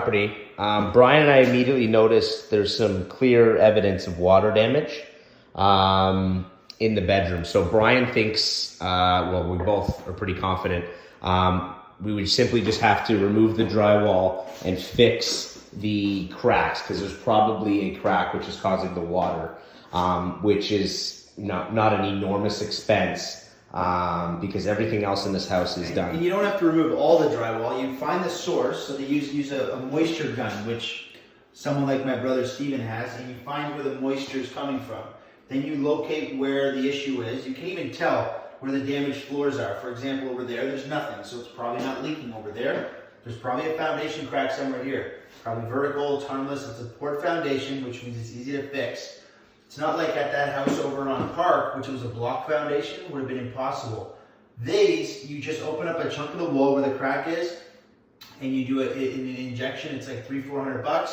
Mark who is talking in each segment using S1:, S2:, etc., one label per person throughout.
S1: property. Brian and I immediately noticed there's some clear evidence of water damage in the bedroom. So Brian thinks, well, we both are pretty confident, we would simply just have to remove the drywall and fix the cracks, because there's probably a crack which is causing the water, which is not an enormous expense, because everything else in this house is done.
S2: And you don't have to remove all the drywall. You find the source, so they use a moisture gun, which someone like my brother Steven has, and you find where the moisture is coming from. Then you locate where the issue is. You can even tell where the damaged floors are. For example, over there's nothing, so it's probably not leaking over there. There's probably a foundation crack somewhere here. Probably vertical, it's harmless, it's a poured foundation, which means it's easy to fix. It's not like at that house over on Park, which was a block foundation, would have been impossible. These, you just open up a chunk of the wall where the crack is, and you do it in an injection. It's like $300-400,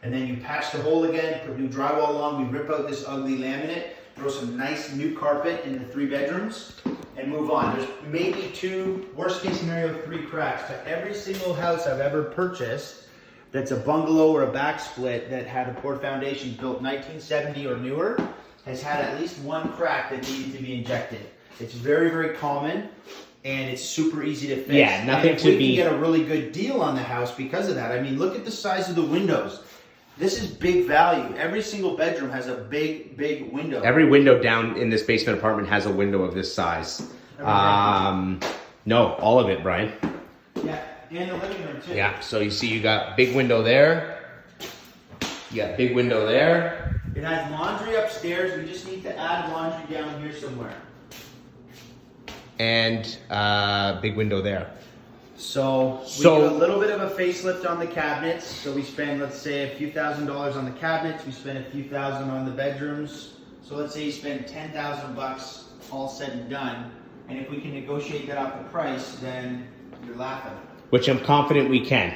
S2: and then you patch the hole again, put new drywall along. We rip out this ugly laminate, throw some nice new carpet in the 3 bedrooms, and move on. There's maybe 2, worst case scenario, 3 cracks. But every single house I've ever purchased that's a bungalow or a back split that had a poured foundation built 1970 or newer has had at least 1 crack that needed to be injected. It's very, very common, and it's super easy to fix.
S1: Yeah, nothing to be...
S2: We can get a really good deal on the house because of that. I mean, look at the size of the windows. This is big value. Every single bedroom has a big, big window.
S1: Every window down in this basement apartment has a window of this size. No, all of it, Brian.
S2: Yeah, and the living room too.
S1: Yeah, so you see you got big window there. You got big window there.
S2: It has laundry upstairs. We just need to add laundry down here somewhere.
S1: And big window there.
S2: So we do a little bit of a facelift on the cabinets. So we spend, let's say, a few $1,000s on the cabinets. We spend a few thousand on the bedrooms. So let's say you spend $10,000 all said and done. And if we can negotiate that off the price, then you're laughing.
S1: Which I'm confident we can.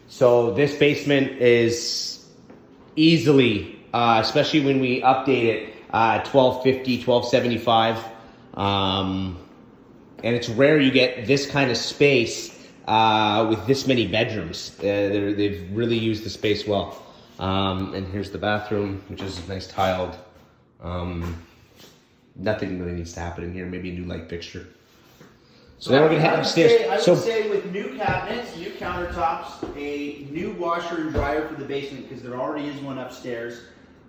S1: So this basement is easily, especially when we update it, $1,250, $1,275. And it's rare you get this kind of space with this many bedrooms. They've really used the space well. And here's the bathroom, which is nice tiled. Nothing really needs to happen in here. Maybe a new light fixture. So now we're gonna head upstairs.
S2: I would say with new cabinets, new countertops, a new washer and dryer for the basement, because there already is one upstairs.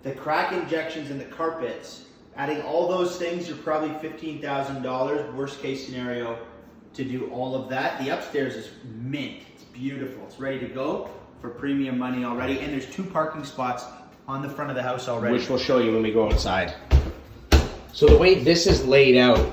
S2: The crack injections in the carpets. Adding all those things, you're probably $15,000, worst case scenario, to do all of that. The upstairs is mint. It's beautiful. It's ready to go for premium money already. And there's 2 parking spots on the front of the house already.
S1: Which we'll show you when we go outside. So the way this is laid out,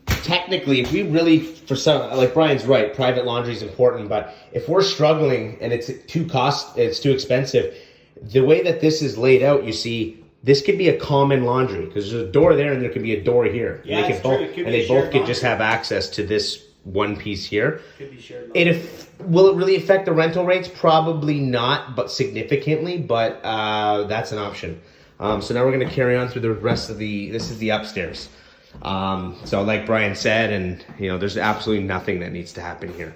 S1: technically, if we really, for some, like Brian's right, private laundry is important, but if we're struggling and it's too expensive, the way that this is laid out, you see, this could be a common laundry, because there's a door there and there could be a door here.
S2: Yeah,
S1: they both could just have access to this one piece here.
S2: Could be shared.
S1: Will it really affect the rental rates? Probably not, but significantly, but that's an option. So now we're going to carry on through the rest of this is the upstairs. So like Brian said, and there's absolutely nothing that needs to happen here.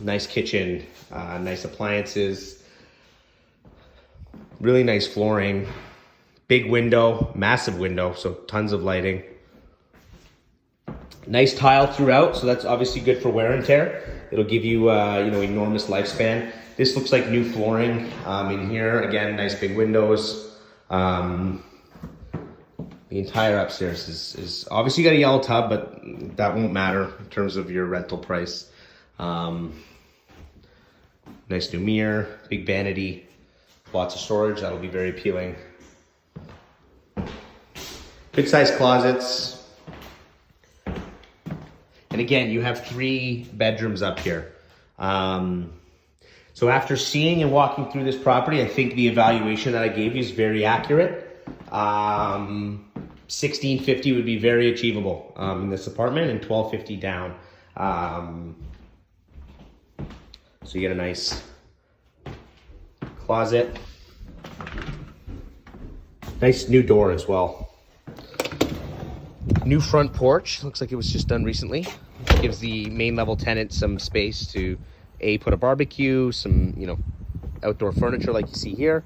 S1: Nice kitchen, nice appliances, really nice flooring. Big window, massive window, so tons of lighting. Nice tile throughout, so that's obviously good for wear and tear. It'll give you, enormous lifespan. This looks like new flooring in here. Again, nice big windows. The entire upstairs is obviously got a yellow tub, but that won't matter in terms of your rental price. Nice new mirror, big vanity, lots of storage. That'll be very appealing. Good sized closets. And again, you have 3 bedrooms up here. So after seeing and walking through this property, I think the evaluation that I gave you is very accurate. $1,650 would be very achievable in this apartment, and $1,250 down. So you get a nice closet. Nice new door as well. New front porch, looks like it was just done recently. Gives the main level tenant some space to put a barbecue, some, you know, outdoor furniture like you see here.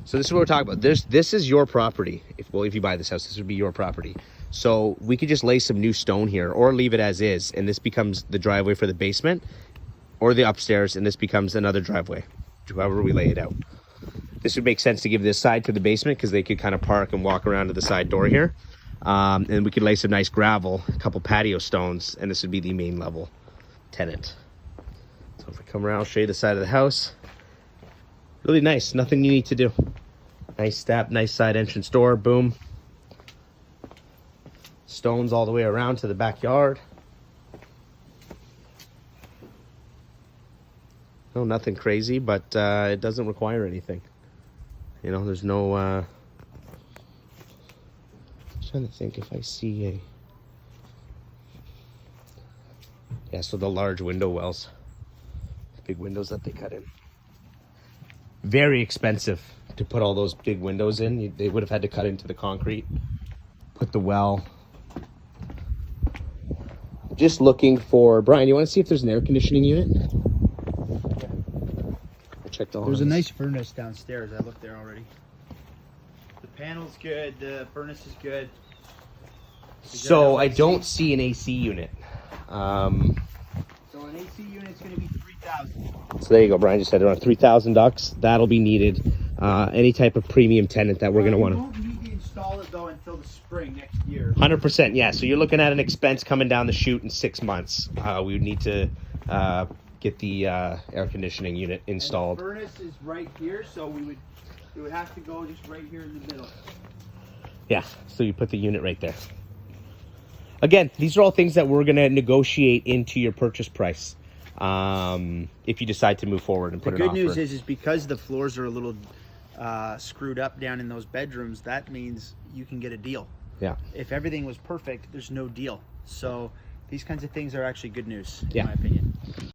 S1: So this is what we're talking about. This is your property. If you buy this house, this would be your property. So we could just lay some new stone here or leave it as is, and this becomes the driveway for the basement or the upstairs, and this becomes another driveway, however we lay it out. This would make sense to give this side to the basement because they could kind of park and walk around to the side door here. And we could lay some nice gravel, a couple patio stones, and this would be the main level tenant. So if we come around, I'll show you the side of the house. Really nice, nothing you need to do. Nice step, nice side entrance door, boom. Stones all the way around to the backyard. No, nothing crazy, but it doesn't require anything. You know, there's no... I'm trying to think if I see a... Yeah, so the large window wells. Big windows that they cut in. Very expensive to put all those big windows in. They would have had to cut into the concrete. Put the well. Just looking for... Brian, you want to see if there's an air conditioning unit? Check the
S2: There's a nice furnace downstairs. I looked there already. The panel's good. The furnace is good.
S1: So I don't see an AC unit.
S2: So an AC unit's going to be $3,000.
S1: So there you go. Brian just said around $3,000. That'll be needed. Any type of premium tenant that we're going to want to...
S2: We won't need to install it though until the spring next year.
S1: 100%. Yeah. So you're looking at an expense coming down the chute in 6 months. We would need to get the air conditioning unit installed.
S2: And the furnace is right here, so it would have to go just right here in the middle.
S1: Yeah. So you put the unit right there. Again, these are all things that we're going to negotiate into your purchase price if you decide to move forward and put an offer.
S2: The good news is because the floors are a little screwed up down in those bedrooms, that means you can get a deal.
S1: Yeah.
S2: If everything was perfect, there's no deal. So these kinds of things are actually good news,
S1: Yeah.
S2: in my opinion.